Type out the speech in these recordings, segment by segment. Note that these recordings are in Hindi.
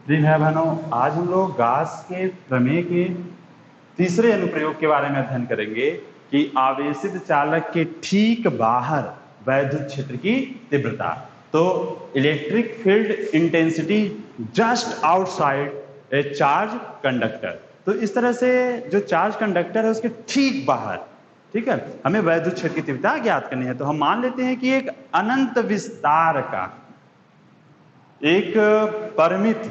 जी भाई बहनों, आज हम लोग गाउस के प्रमेय के तीसरे अनुप्रयोग के बारे में अध्ययन करेंगे कि आवेशित चालक के ठीक बाहर वैद्युत क्षेत्र की तीव्रता। तो electric field intensity just outside ए चार्ज कंडक्टर। तो इस तरह से जो चार्ज कंडक्टर है उसके ठीक बाहर, ठीक है, हमें वैद्युत क्षेत्र की तीव्रता ज्ञात करनी है। तो हम मान लेते हैं कि एक अनंत विस्तार का एक परिमित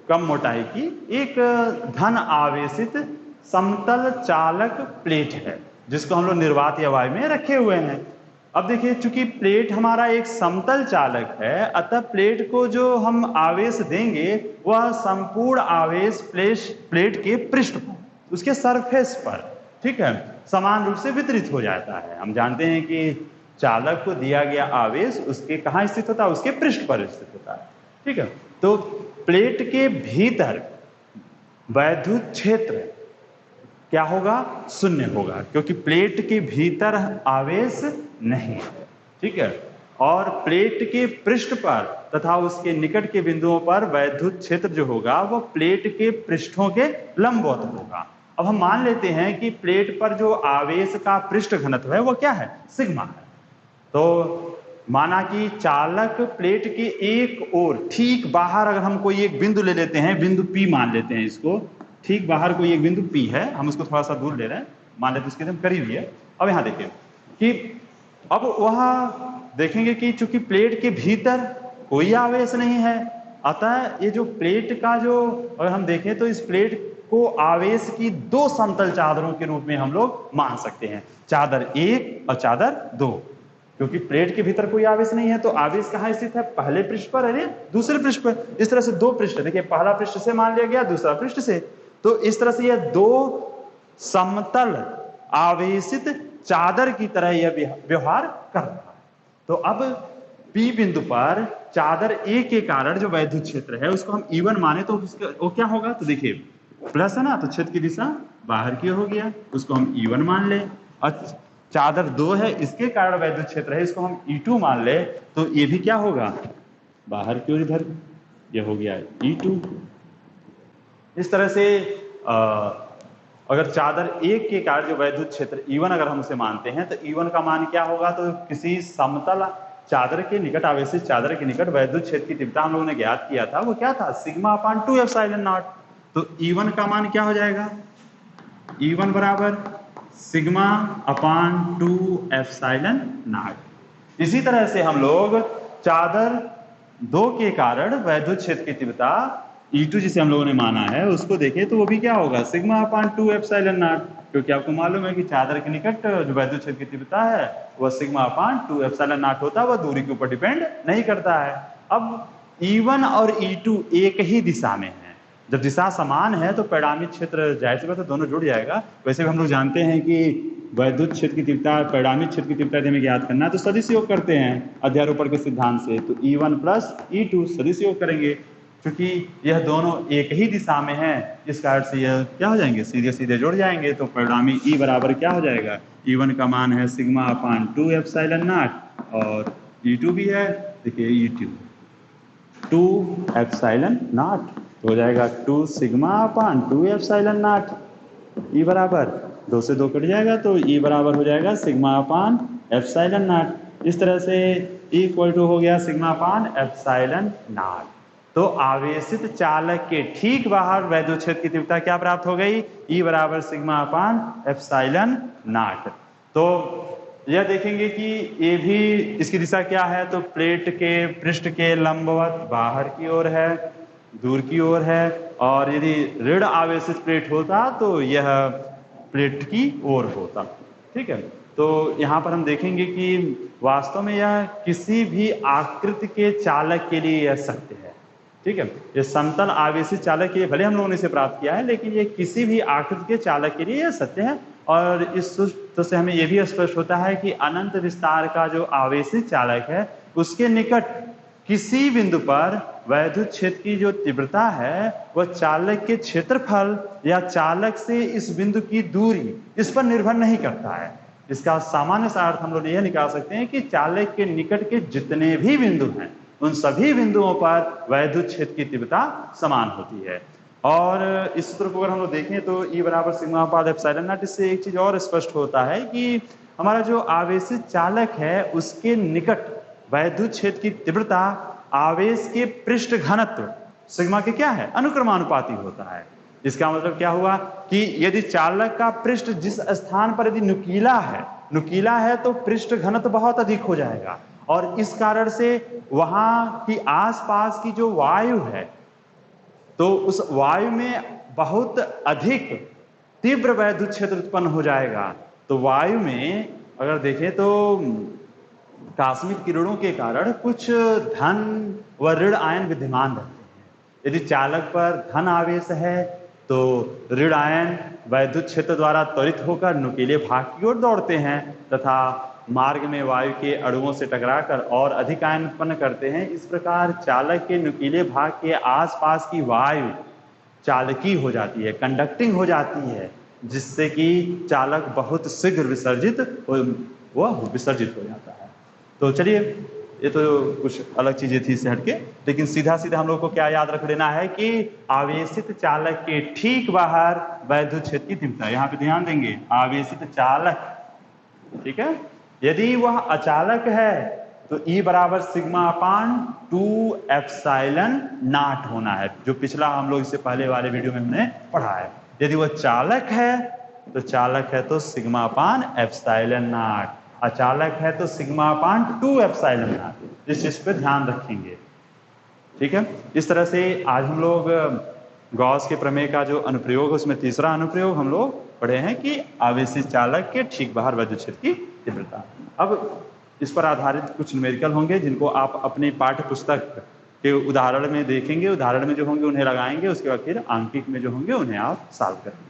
कम मोटाई की एक धन आवेशित समतल चालक प्लेट है जिसको हम लोग निर्वात या वायु में रखे हुए हैं। अब देखिए, चूंकि प्लेट हमारा एक समतल चालक है, अतः प्लेट को जो हम आवेश देंगे वह संपूर्ण आवेश प्लेट के पृष्ठ पर, उसके सरफेस पर, ठीक है, समान रूप से वितरित हो जाता है। हम जानते हैं कि चालक को दिया गया आवेश उसके कहाँ स्थित होता है? उसके पृष्ठ पर स्थित होता है, ठीक है। तो प्लेट के भीतर वैद्युत क्षेत्र क्या होगा? शून्य होगा, क्योंकि प्लेट के भीतर आवेश नहीं है, ठीक है। और प्लेट के पृष्ठ पर तथा उसके निकट के बिंदुओं पर वैद्युत क्षेत्र जो होगा वो प्लेट के पृष्ठों के लंबवत होगा। अब हम मान लेते हैं कि प्लेट पर जो आवेश का पृष्ठ घनत्व है वो क्या है? सिग्मा है। तो माना कि चालक प्लेट के एक ओर ठीक बाहर अगर हम कोई एक बिंदु ले लेते हैं, बिंदु P मान लेते हैं इसको, ठीक बाहर कोई एक बिंदु P है, हम उसको थोड़ा सा दूर ले रहे हैं, मान लेते हैं इसके एकदम करीब ही है। अब यहाँ देखिए कि अब वहाँ देखेंगे कि चूंकि प्लेट के भीतर कोई आवेश नहीं है, अतः ये जो प्लेट का जो अगर हम देखें तो इस प्लेट को आवेश की दो समतल चादरों के रूप में हम लोग मान सकते हैं, चादर 1 और चादर 2। क्योंकि प्लेट के भीतर कोई आवेश नहीं है तो आवेश कहाँ स्थित है? पहले पृष्ठ पर, अरे दूसरे पृष्ठ पर। इस तरह से दो पृष्ठ, देखिए पहला पृष्ठ से मान लिया गया, दूसरा पृष्ठ से। तो इस तरह से यह दो समतल आवेशित चादर की तरह यह व्यवहार कर रहा है। तो अब P बिंदु पर चादर A के कारण जो वैद्युत क्षेत्र है उसको हम E1 माने तो वो क्या होगा? तो देखिए प्लस है ना, तो क्षेत्र की दिशा बाहर की ओर हो गया, उसको हम E1 मान ले। और चादर 2 है, इसके कारण वैद्युत क्षेत्र है, इसको हम E2 मान ले, तो ये भी क्या होगा? बाहर की ओर इधर, ये हो गया E2। इस तरह से अगर चादर 1 के कारण जो वैद्युत क्षेत्र E1 अगर हम उसे मानते हैं तो E1 का मान क्या होगा? तो किसी समतल चादर के निकट, आवेशित चादर के निकट वैद्युत क्षेत्र की तीव्रता हम लोगों ने ज्ञात किया था, वो क्या था? Sigma upon 2 epsilon not. तो E1 का मान क्या हो जाएगा? E1 बराबर सिग्मा अपान 2 एप्सिलॉन नॉट। इसी तरह से हम लोग चादर 2 के कारण वैद्युत क्षेत्र की तीव्रता E2 जिसे हम लोगों ने माना है उसको देखें तो वो भी क्या होगा? Sigma upon 2 epsilon not. क्योंकि आपको मालूम है कि चादर के निकट जो वैद्युत क्षेत्र की तीव्रता है वह सिग्मा अपान 2 एप्सिलॉन नॉट होता है, वह दूरी के ऊपर डिपेंड नहीं करता है। अब E1 और E2 एक ही दिशा में है, जब दिशा समान है तो परिणामित क्षेत्र जाहिर सी बात है दोनों जुड़ जाएगा। वैसे भी हम लोग जानते हैं कि वैद्युत क्षेत्र की तीव्रता, परिणामित क्षेत्र की तीव्रता हमें ज्ञात करना है तो सदिश योग करते हैं अध्यारोपण के सिद्धांत से। तो E1 प्लस E2 सदिश योग करेंगे, क्योंकि यह दोनों एक ही दिशा में है, इस कारण से यह क्या हो जाएंगे? सीधे सीधे जुड़ जाएंगे। तो परिणामी E बराबर क्या हो जाएगा? E1 का मान है सिग्मा अपान 2 एप्सिलॉन नॉट और E2 भी है, देखिए E2 2 एप्सिलॉन नॉट हो जाएगा 2 sigma upon 2 epsilon not. E बराबर 2 से 2 कट जाएगा तो E बराबर हो जाएगा सिग्मा अपान एप्सिलॉन नॉट। इस तरह से E इक्वल टू हो गया सिग्मा अपान एप्सिलॉन नॉट। तो आवेशित चालक के ठीक बाहर वैद्युत क्षेत्र की तीव्रता क्या प्राप्त हो गई? E बराबर सिग्मा अपान एप्सिलॉन नॉट। तो यह देखेंगे कि ये भी, इसकी दिशा क्या है? तो प्लेट के पृष्ठ के लंबवत बाहर की ओर है, दूर की ओर है। और यदि ऋण आवेशित प्लेट होता तो यह प्लेट की ओर होता, ठीक है। तो यहाँ पर हम देखेंगे कि वास्तव में यह किसी भी आकृति के चालक के लिए यह सत्य है, ठीक है। ये समतल आवेशित चालक के लिए भले हम लोगों ने इसे प्राप्त किया है, लेकिन ये किसी भी आकृति के चालक के लिए यह सत्य है। और इस सूत्र से हमें यह भी स्पष्ट होता है कि अनंत विस्तार का जो आवेशित चालक है उसके निकट किसी बिंदु पर वैद्युत क्षेत्र की जो तीव्रता है वह चालक के क्षेत्रफल या चालक से इस बिंदु की दूरी, इस पर निर्भर नहीं करता है। इसका सामान्य सा अर्थ हम लोग यह निकाल सकते हैं कि चालक के निकट के जितने भी बिंदु हैं उन सभी बिंदुओं पर वैद्युत क्षेत्र की तीव्रता समान होती है। और इस सूत्र को अगर हम लोग देखें तो E बराबर सिग्मा पाद एप्सिलॉन नॉट, इससे एक चीज और स्पष्ट होता है कि हमारा जो आवेशित चालक है उसके निकट वैद्युत क्षेत्र की तीव्रता आवेश के पृष्ठ घनत्व सिग्मा के क्या है, अनुक्रमानुपाती होता है। इसका मतलब क्या हुआ कि यदि चालक का पृष्ठ जिस स्थान पर यदि नुकीला है तो पृष्ठ घनत्व बहुत अधिक हो जाएगा, और इस कारण से वहां की आसपास की जो वायु है तो उस वायु में बहुत अधिक तीव्र वैद्युत क्षेत्र उत्पन्न हो जाएगा। तो वायु में अगर देखें तो कास्मिक किरणों के कारण कुछ धन व ऋण आयन विद्यमान रहते हैं। यदि चालक पर धन आवेश है तो ऋण आयन वैद्युत क्षेत्र द्वारा त्वरित होकर नुकीले भाग की ओर दौड़ते हैं तथा मार्ग में वायु के अणुओं से टकराकर और अधिक आयन उत्पन्न करते हैं। इस प्रकार चालक के नुकीले भाग के आसपास की वायु चालकी हो जाती है, कंडक्टिंग हो जाती है, जिससे कि चालक बहुत शीघ्र विसर्जित हो जाता है। तो चलिए, ये तो कुछ अलग चीजें थी इससे हटके, लेकिन सीधा सीधा हम लोग को क्या याद रख लेना है कि आवेशित चालक के ठीक बाहर वैद्युत क्षेत्र की तीव्रता। यहाँ पे ध्यान देंगे, आवेशित चालक, ठीक है। यदि वह अचालक है तो E बराबर सिग्मा अपान 2 एप्सिलॉन नॉट होना है, जो पिछला हम लोग इससे पहले वाले वीडियो में हमने पढ़ा है। यदि वह चालक है तो सिग्मा अपान एप्सिलॉन नॉट, अचालक है तो सिग्मा अपान 2 एप्सिलॉन नॉट। इस चीज पे ध्यान रखेंगे, ठीक है। इस तरह से आज हम लोग गॉस के प्रमेय का जो अनुप्रयोग है उसमें तीसरा अनुप्रयोग हम लोग पढ़े हैं कि आवेशित चालक के ठीक बाहर वैद्युत क्षेत्र की तीव्रता। अब इस पर आधारित कुछ न्यूमेरिकल होंगे जिनको आप अपने पाठ्य पुस्तक के उदाहरण में देखेंगे, उदाहरण में जो होंगे उन्हें लगाएंगे, उसके बाद फिर आंकिक में जो होंगे उन्हें आप सॉल्व करेंगे।